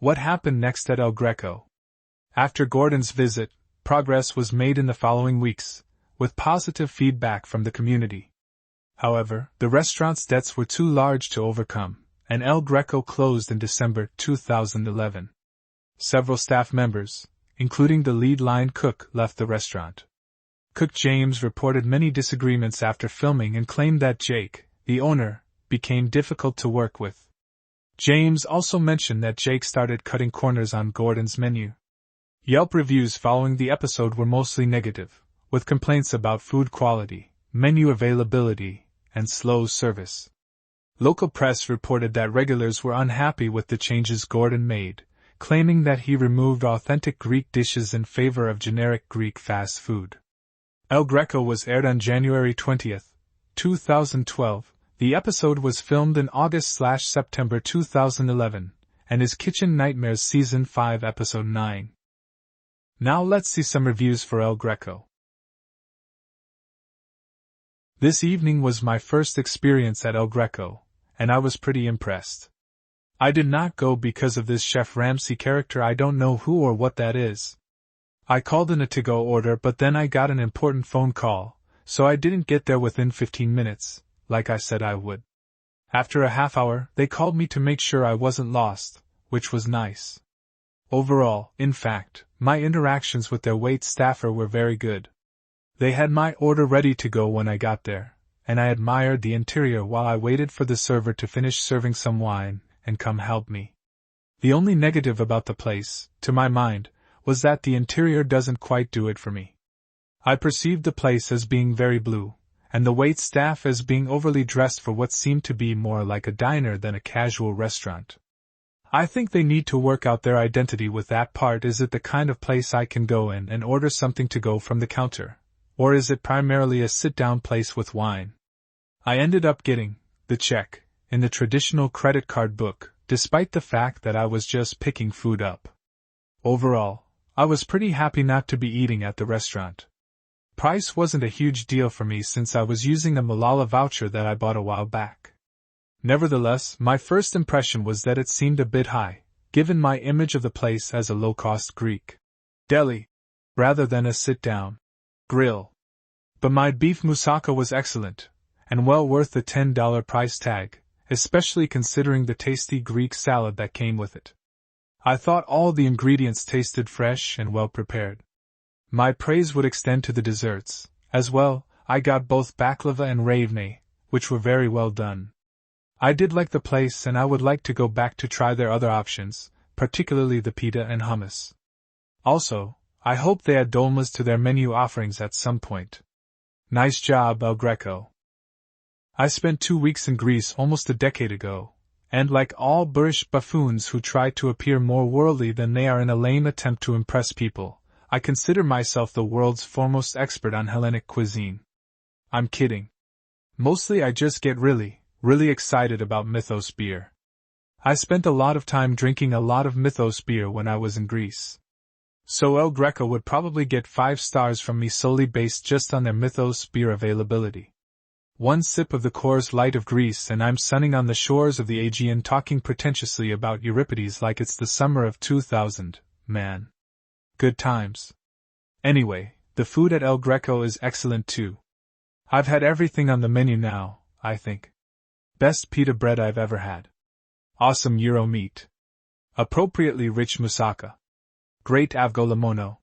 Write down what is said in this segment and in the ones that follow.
What happened next at El Greco? After Gordon's visit, progress was made in the following weeks, with positive feedback from the community. However, the restaurant's debts were too large to overcome, and El Greco closed in December 2011. Several staff members, including the lead line cook, left the restaurant. Cook James reported many disagreements after filming and claimed that Jake, the owner, became difficult to work with. James also mentioned that Jake started cutting corners on Gordon's menu. Yelp reviews following the episode were mostly negative, with complaints about food quality, menu availability, and slow service. Local press reported that regulars were unhappy with the changes Gordon made, claiming that he removed authentic Greek dishes in favor of generic Greek fast food. El Greco was aired on January 20, 2012. The episode was filmed in August/September 2011, and is Kitchen Nightmares Season 5 Episode 9. Now let's see some reviews for El Greco. This evening was my first experience at El Greco, and I was pretty impressed. I did not go because of this Chef Ramsay character. I don't know who or what that is. I called in a to-go order, but then I got an important phone call, so I didn't get there within 15 minutes, like I said I would. After a half hour, they called me to make sure I wasn't lost, which was nice. Overall, in fact, my interactions with their wait staffer were very good. They had my order ready to go when I got there, and I admired the interior while I waited for the server to finish serving some wine and come help me. The only negative about the place, to my mind, was that the interior doesn't quite do it for me. I perceived the place as being very blue, and the wait staff as being overly dressed for what seemed to be more like a diner than a casual restaurant. I think they need to work out their identity with that part. Is it the kind of place I can go in and order something to go from the counter, or is it primarily a sit-down place with wine? I ended up getting the check in the traditional credit card book, despite the fact that I was just picking food up. Overall, I was pretty happy not to be eating at the restaurant. Price wasn't a huge deal for me since I was using a Malala voucher that I bought a while back. Nevertheless, my first impression was that it seemed a bit high, given my image of the place as a low-cost Greek deli, rather than a sit-down grill. But my beef moussaka was excellent, and well worth the $10 price tag, especially considering the tasty Greek salad that came with it. I thought all the ingredients tasted fresh and well prepared. My praise would extend to the desserts, as well. I got both baklava and ravne, which were very well done. I did like the place and I would like to go back to try their other options, particularly the pita and hummus. Also, I hope they add dolmas to their menu offerings at some point. Nice job, El Greco. I spent 2 weeks in Greece almost a decade ago, and like all boorish buffoons who try to appear more worldly than they are in a lame attempt to impress people, I consider myself the world's foremost expert on Hellenic cuisine. I'm kidding. Mostly I just get really excited about Mythos beer. I spent a lot of time drinking a lot of Mythos beer when I was in Greece. So El Greco would probably get 5 stars from me solely based just on their Mythos beer availability. One sip of the Coors Light of Greece and I'm sunning on the shores of the Aegean talking pretentiously about Euripides like it's the summer of 2000, man. Good times. Anyway, the food at El Greco is excellent too. I've had everything on the menu now, I think. Best pita bread I've ever had. Awesome gyro meat. Appropriately rich moussaka. Great avgolemono.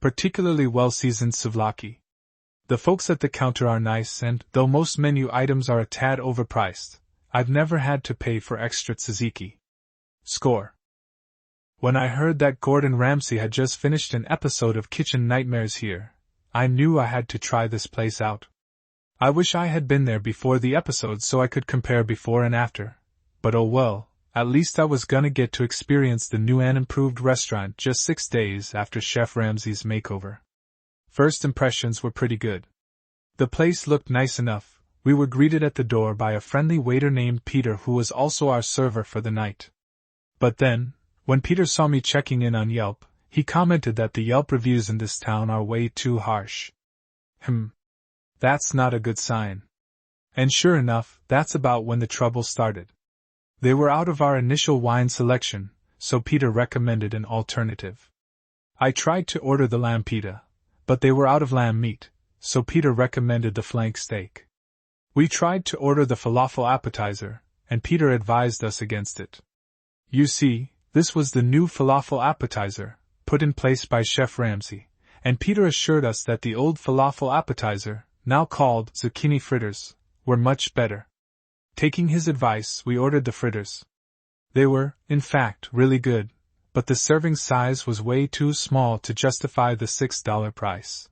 Particularly well-seasoned souvlaki. The folks at the counter are nice and, though most menu items are a tad overpriced, I've never had to pay for extra tzatziki. Score. When I heard that Gorden Ramsay had just finished an episode of Kitchen Nightmares here, I knew I had to try this place out. I wish I had been there before the episode so I could compare before and after, but oh well, at least I was gonna get to experience the new and improved restaurant just 6 days after Chef Ramsay's makeover. First impressions were pretty good. The place looked nice enough. We were greeted at the door by a friendly waiter named Peter who was also our server for the night. But then, when Peter saw me checking in on Yelp, he commented that the Yelp reviews in this town are way too harsh. That's not a good sign. And sure enough, that's about when the trouble started. They were out of our initial wine selection, so Peter recommended an alternative. I tried to order the lamb pita, but they were out of lamb meat, so Peter recommended the flank steak. We tried to order the falafel appetizer, and Peter advised us against it. You see, this was the new falafel appetizer, put in place by Chef Ramsay, and Peter assured us that the old falafel appetizer, now called zucchini fritters, were much better. Taking his advice, we ordered the fritters. They were, in fact, really good, but the serving size was way too small to justify the $6 price.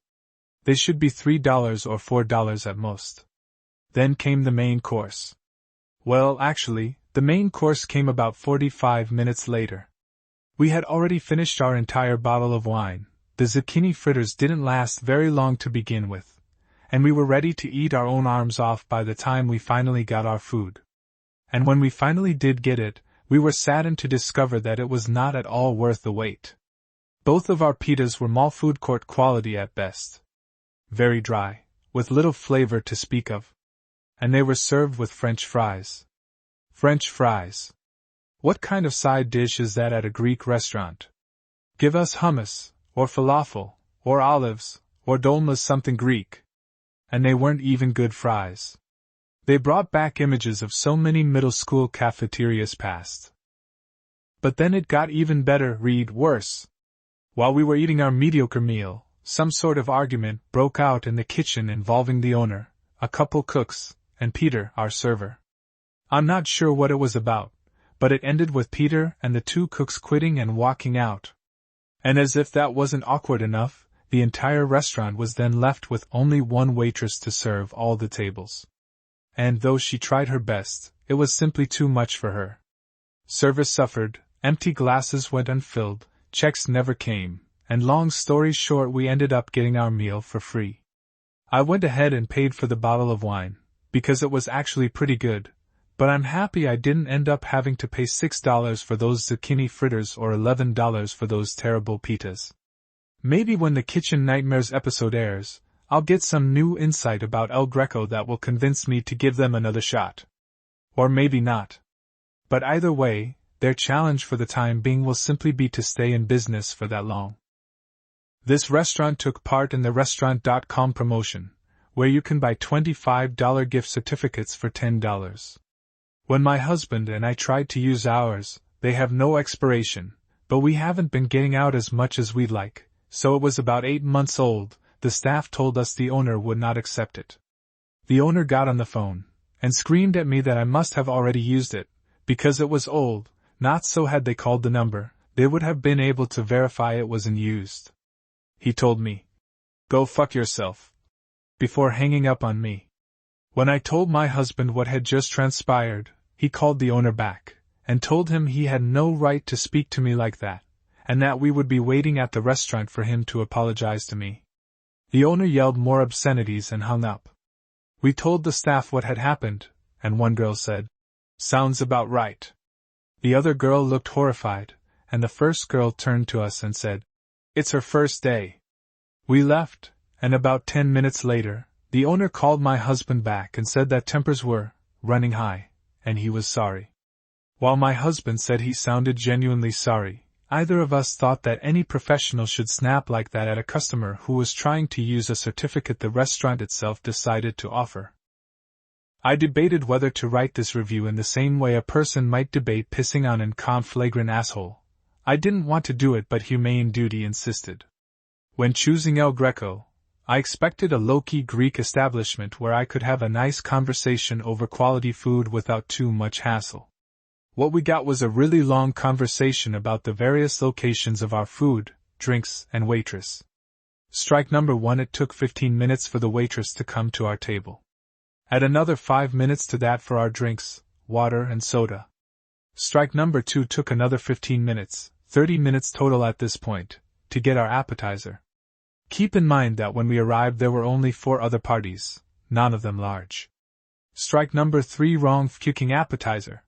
They should be $3 or $4 at most. Then came the main course. Well, actually, the main course came about 45 minutes later. We had already finished our entire bottle of wine, the zucchini fritters didn't last very long to begin with, and we were ready to eat our own arms off by the time we finally got our food. And when we finally did get it, we were saddened to discover that it was not at all worth the wait. Both of our pitas were mall food court quality at best. Very dry, with little flavor to speak of. And they were served with French fries. French fries. What kind of side dish is that at a Greek restaurant? Give us hummus, or falafel, or olives, or dolmas something Greek. And they weren't even good fries. They brought back images of so many middle school cafeterias past. But then it got even better, read worse. While we were eating our mediocre meal, some sort of argument broke out in the kitchen involving the owner, a couple cooks, and Peter, our server. I'm not sure what it was about, but it ended with Peter and the two cooks quitting and walking out. And as if that wasn't awkward enough, the entire restaurant was then left with only one waitress to serve all the tables. And though she tried her best, it was simply too much for her. Service suffered, empty glasses went unfilled, checks never came, and long story short we ended up getting our meal for free. I went ahead and paid for the bottle of wine, because it was actually pretty good, but I'm happy I didn't end up having to pay $6 for those zucchini fritters or $11 for those terrible pitas. Maybe when the Kitchen Nightmares episode airs, I'll get some new insight about El Greco that will convince me to give them another shot. Or maybe not. But either way, their challenge for the time being will simply be to stay in business for that long. This restaurant took part in the Restaurant.com promotion, where you can buy $25 gift certificates for $10. When my husband and I tried to use ours, they have no expiration, but we haven't been getting out as much as we'd like, so it was about 8 months old. The staff told us the owner would not accept it. The owner got on the phone, and screamed at me that I must have already used it, because it was old. Not so had they called the number, they would have been able to verify it wasn't used. He told me, "Go fuck yourself," before hanging up on me. When I told my husband what had just transpired, he called the owner back, and told him he had no right to speak to me like that, and that we would be waiting at the restaurant for him to apologize to me. The owner yelled more obscenities and hung up. We told the staff what had happened, and one girl said, "Sounds about right." The other girl looked horrified, and the first girl turned to us and said, "It's her first day." We left, and about 10 minutes later, the owner called my husband back and said that tempers were running high, and he was sorry. While my husband said he sounded genuinely sorry, either of us thought that any professional should snap like that at a customer who was trying to use a certificate the restaurant itself decided to offer. I debated whether to write this review in the same way a person might debate pissing on an flagrant asshole. I didn't want to do it, but humane duty insisted. When choosing El Greco, I expected a low-key Greek establishment where I could have a nice conversation over quality food without too much hassle. What we got was a really long conversation about the various locations of our food, drinks, and waitress. Strike number 1, it took 15 minutes for the waitress to come to our table. Add another 5 minutes to that for our drinks, water and soda. Strike number 2 took another 15 minutes, 30 minutes total at this point, to get our appetizer. Keep in mind that when we arrived there were only 4 other parties, none of them large. Strike number 3, wrong fucking appetizer.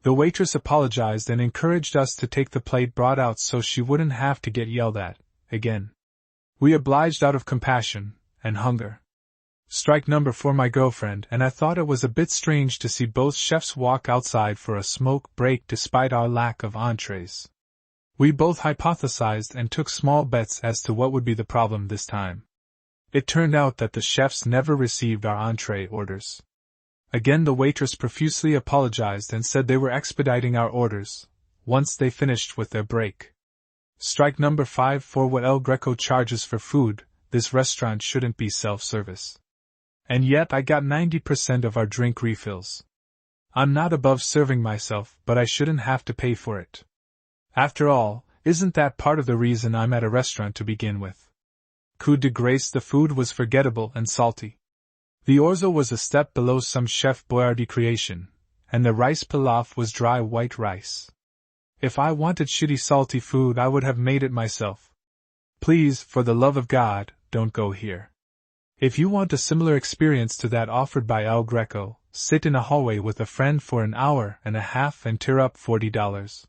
The waitress apologized and encouraged us to take the plate brought out so she wouldn't have to get yelled at, again. We obliged out of compassion, and hunger. Strike number 4 my girlfriend and I thought it was a bit strange to see both chefs walk outside for a smoke break despite our lack of entrees. We both hypothesized and took small bets as to what would be the problem this time. It turned out that the chefs never received our entree orders. Again the waitress profusely apologized and said they were expediting our orders, once they finished with their break. Strike number 5 for what El Greco charges for food, this restaurant shouldn't be self-service. And yet I got 90% of our drink refills. I'm not above serving myself, but I shouldn't have to pay for it. After all, isn't that part of the reason I'm at a restaurant to begin with? Coup de grace, the food was forgettable and salty. The orzo was a step below some Chef Boyardee creation, and the rice pilaf was dry white rice. If I wanted shitty salty food I would have made it myself. Please, for the love of God, don't go here. If you want a similar experience to that offered by El Greco, sit in a hallway with a friend for an hour and a half and tear up $40.